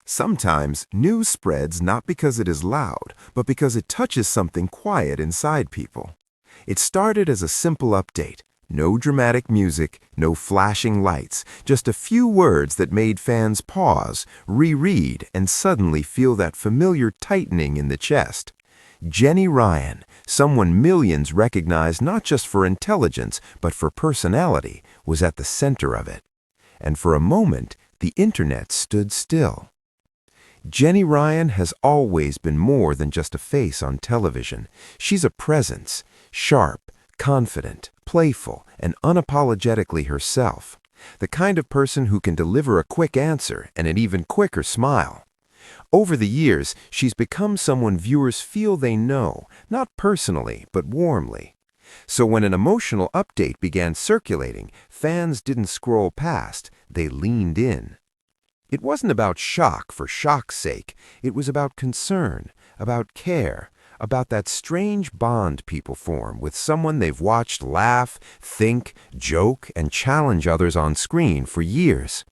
Sometimes news spreads not because it is loud, but because it touches something quiet inside people. It started as a simple update. No dramatic music, no flashing lights, just a few words that made fans pause, reread, and suddenly feel that familiar tightening in the chest. Jenny Ryan, someone millions recognize not just for intelligence, but for personality, was at the center of it. And for a moment, the internet stood still. Jenny Ryan has always been more than just a face on television. She's a presence, sharp, confident, playful, and unapologetically herself. The kind of person who can deliver a quick answer and an even quicker smile. Over the years, she's become someone viewers feel they know, not personally, but warmly. So when an emotional update began circulating, fans didn't scroll past, they leaned in. It wasn't about shock for shock's sake. It was about concern, about care, about that strange bond people form with someone they've watched laugh, think, joke, and challenge others on screen for years.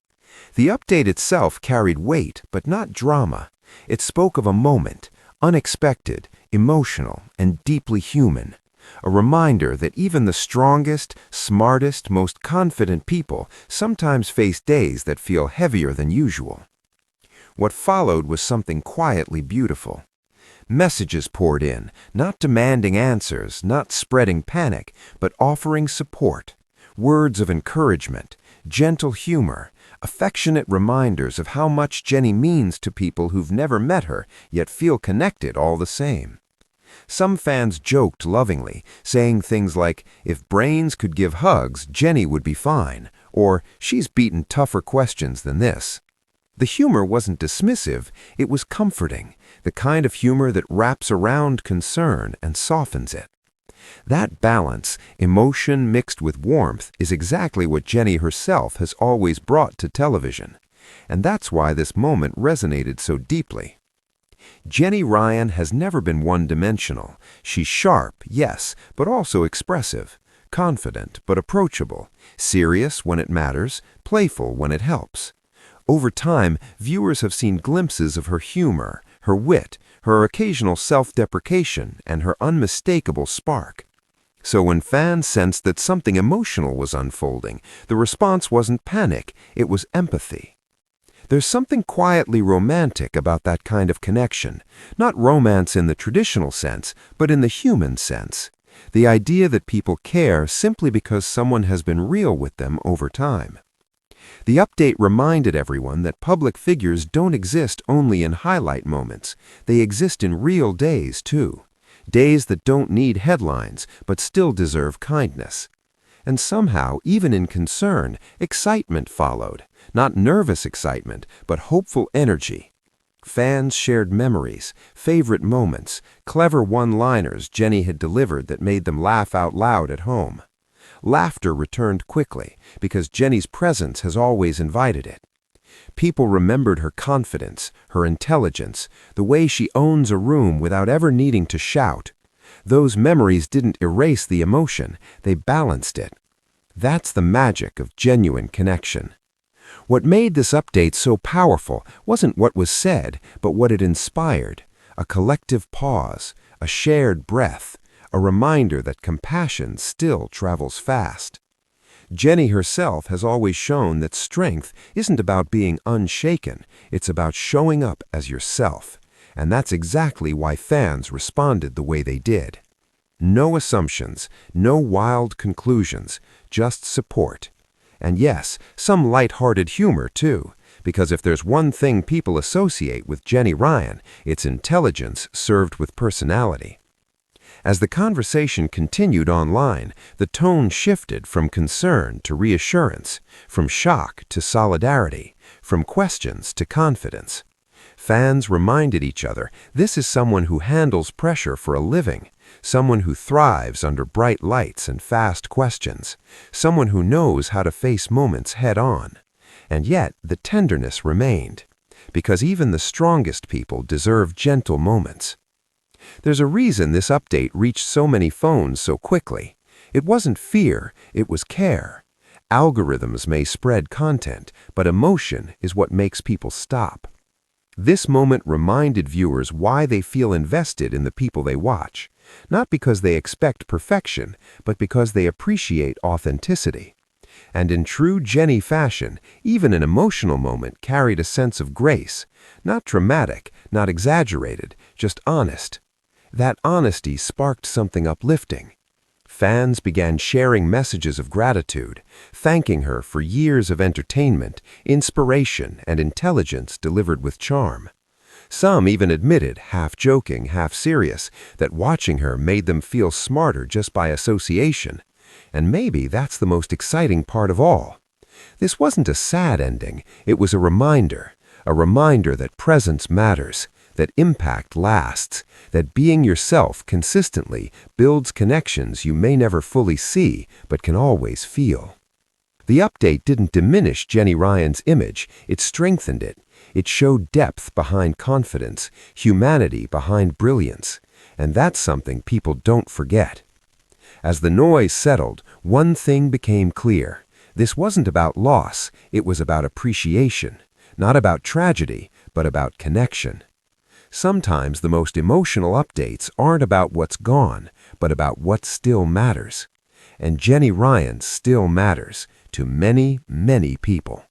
The update itself carried weight, but not drama. It spoke of a moment, unexpected, emotional, and deeply human. A reminder that even the strongest, smartest, most confident people sometimes face days that feel heavier than usual. What followed was something quietly beautiful. Messages poured in, not demanding answers, not spreading panic, but offering support. Words of encouragement, gentle humor, affectionate reminders of how much Jenny means to people who've never met her, yet feel connected all the same. Some fans joked lovingly, saying things like, "If brains could give hugs, Jenny would be fine," or "She's beaten tougher questions than this." The humor wasn't dismissive, it was comforting, the kind of humor that wraps around concern and softens it. That balance, emotion mixed with warmth, is exactly what Jenny herself has always brought to television. And that's why this moment resonated so deeply. Jenny Ryan has never been one-dimensional. She's sharp, yes, but also expressive, confident but approachable, serious when it matters, playful when it helps. Over time, viewers have seen glimpses of her humor, her wit, her occasional self-deprecation, and her unmistakable spark. So when fans sensed that something emotional was unfolding, the response wasn't panic, it was empathy. There's something quietly romantic about that kind of connection, not romance in the traditional sense, but in the human sense. The idea that people care simply because someone has been real with them over time. The update reminded everyone that public figures don't exist only in highlight moments. They exist in real days, too. Days that don't need headlines, but still deserve kindness. And somehow, even in concern, excitement followed. Not nervous excitement, but hopeful energy. Fans shared memories, favorite moments, clever one-liners Jenny had delivered that made them laugh out loud at home. Laughter returned quickly, because Jenny's presence has always invited it. People remembered her confidence, her intelligence, the way she owns a room without ever needing to shout. Those memories didn't erase the emotion, they balanced it. That's the magic of genuine connection. What made this update so powerful wasn't what was said, but what it inspired. A collective pause, a shared breath, a reminder that compassion still travels fast. Jenny herself has always shown that strength isn't about being unshaken, it's about showing up as yourself. And that's exactly why fans responded the way they did. No assumptions, no wild conclusions, just support. And yes, some light-hearted humor too, because if there's one thing people associate with Jenny Ryan, it's intelligence served with personality. As the conversation continued online, the tone shifted from concern to reassurance, from shock to solidarity, from questions to confidence. Fans reminded each other this is someone who handles pressure for a living, someone who thrives under bright lights and fast questions, someone who knows how to face moments head-on. And yet the tenderness remained, because even the strongest people deserve gentle moments. There's a reason this update reached so many phones so quickly. It wasn't fear, it was care. Algorithms may spread content, but emotion is what makes people stop. This moment reminded viewers why they feel invested in the people they watch, not because they expect perfection, but because they appreciate authenticity. And in true Jenny fashion, even an emotional moment carried a sense of grace, not dramatic, not exaggerated, just honest. That honesty sparked something uplifting. Fans began sharing messages of gratitude, thanking her for years of entertainment, inspiration, and intelligence delivered with charm. Some even admitted, half joking, half serious, that watching her made them feel smarter just by association. And maybe that's the most exciting part of all. This wasn't a sad ending, it was a reminder that presence matters, that impact lasts, that being yourself consistently builds connections you may never fully see but can always feel. The update didn't diminish Jenny Ryan's image, it strengthened it. It showed depth behind confidence, humanity behind brilliance, and that's something people don't forget. As the noise settled, one thing became clear. This wasn't about loss, it was about appreciation. Not about tragedy, but about connection. Sometimes the most emotional updates aren't about what's gone, but about what still matters. And Jenny Ryan still matters to many, many people.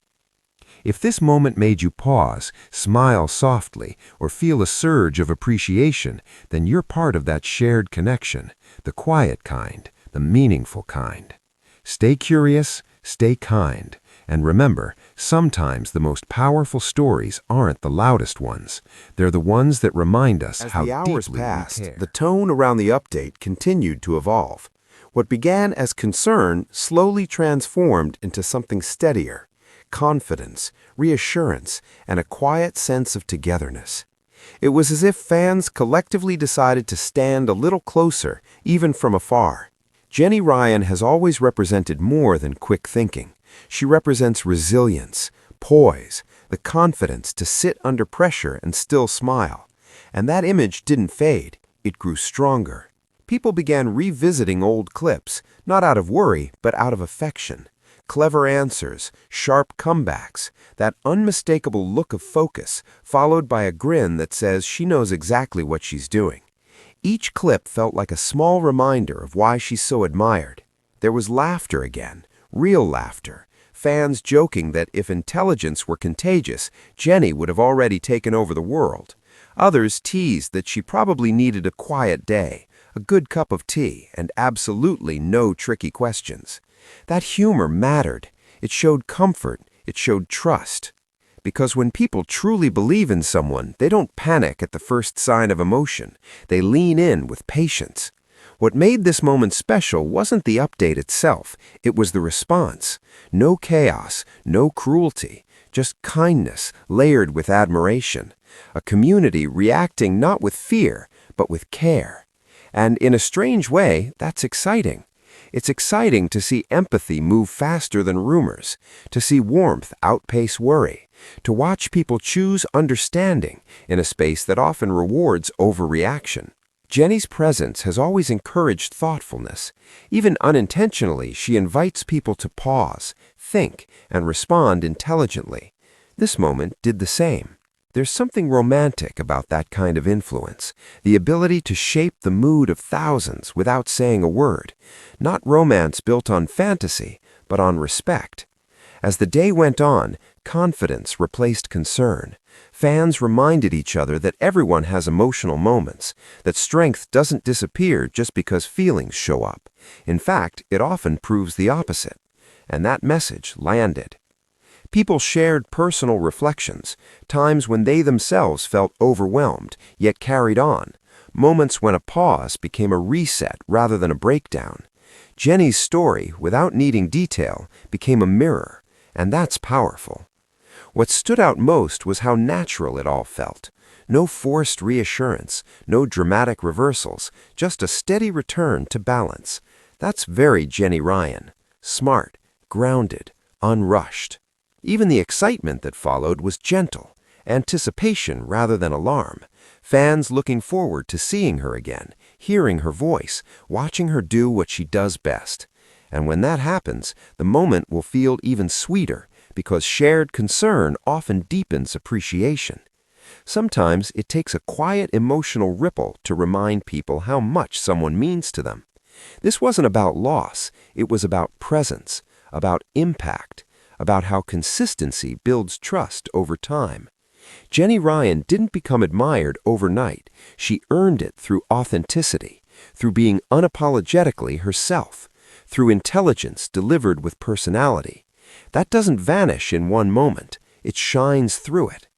If this moment made you pause, smile softly, or feel a surge of appreciation, then you're part of that shared connection, the quiet kind, the meaningful kind. Stay curious, stay kind, and remember, sometimes the most powerful stories aren't the loudest ones. They're the ones that remind us how deeply we care. As the hours passed, the tone around the update continued to evolve. What began as concern slowly transformed into something steadier, confidence, reassurance, and a quiet sense of togetherness. It was as if fans collectively decided to stand a little closer, even from afar. Jenny Ryan has always represented more than quick thinking. She represents resilience, poise, the confidence to sit under pressure and still smile. And that image didn't fade, it grew stronger. People began revisiting old clips, not out of worry, but out of affection. Clever answers, sharp comebacks, that unmistakable look of focus, followed by a grin that says she knows exactly what she's doing. Each clip felt like a small reminder of why she's so admired. There was laughter again, real laughter, fans joking that if intelligence were contagious, Jenny would have already taken over the world. Others teased that she probably needed a quiet day, a good cup of tea, and absolutely no tricky questions. That humor mattered. It showed comfort. It showed trust. Because when people truly believe in someone, they don't panic at the first sign of emotion. They lean in with patience. What made this moment special wasn't the update itself, it was the response. No chaos, no cruelty, just kindness layered with admiration. A community reacting not with fear, but with care. And in a strange way, that's exciting. It's exciting to see empathy move faster than rumors, to see warmth outpace worry, to watch people choose understanding in a space that often rewards overreaction. Jenny's presence has always encouraged thoughtfulness. Even unintentionally, she invites people to pause, think, and respond intelligently. This moment did the same. There's something romantic about that kind of influence, the ability to shape the mood of thousands without saying a word. Not romance built on fantasy, but on respect. As the day went on, confidence replaced concern. Fans reminded each other that everyone has emotional moments, that strength doesn't disappear just because feelings show up. In fact, it often proves the opposite. And that message landed. People shared personal reflections, times when they themselves felt overwhelmed, yet carried on, moments when a pause became a reset rather than a breakdown. Jenny's story, without needing detail, became a mirror, and that's powerful. What stood out most was how natural it all felt. No forced reassurance, no dramatic reversals, just a steady return to balance. That's very Jenny Ryan. Smart, grounded, unrushed. Even the excitement that followed was gentle, anticipation rather than alarm. Fans looking forward to seeing her again, hearing her voice, watching her do what she does best. And when that happens, the moment will feel even sweeter, because shared concern often deepens appreciation. Sometimes it takes a quiet emotional ripple to remind people how much someone means to them. This wasn't about loss, it was about presence, about impact, about how consistency builds trust over time. Jenny Ryan didn't become admired overnight. She earned it through authenticity, through being unapologetically herself, through intelligence delivered with personality. That doesn't vanish in one moment. It shines through it.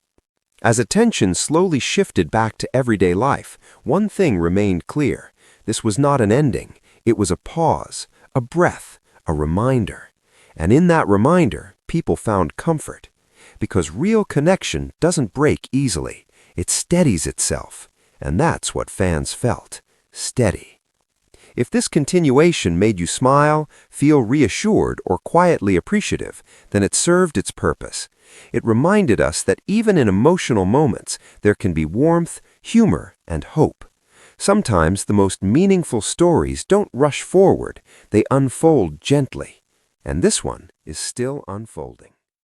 As attention slowly shifted back to everyday life, one thing remained clear. This was not an ending. It was a pause, a breath, a reminder. And in that reminder, people found comfort. Because real connection doesn't break easily. It steadies itself. And that's what fans felt. Steady. If this continuation made you smile, feel reassured, or quietly appreciative, then it served its purpose. It reminded us that even in emotional moments, there can be warmth, humor, and hope. Sometimes the most meaningful stories don't rush forward, they unfold gently. And this one is still unfolding.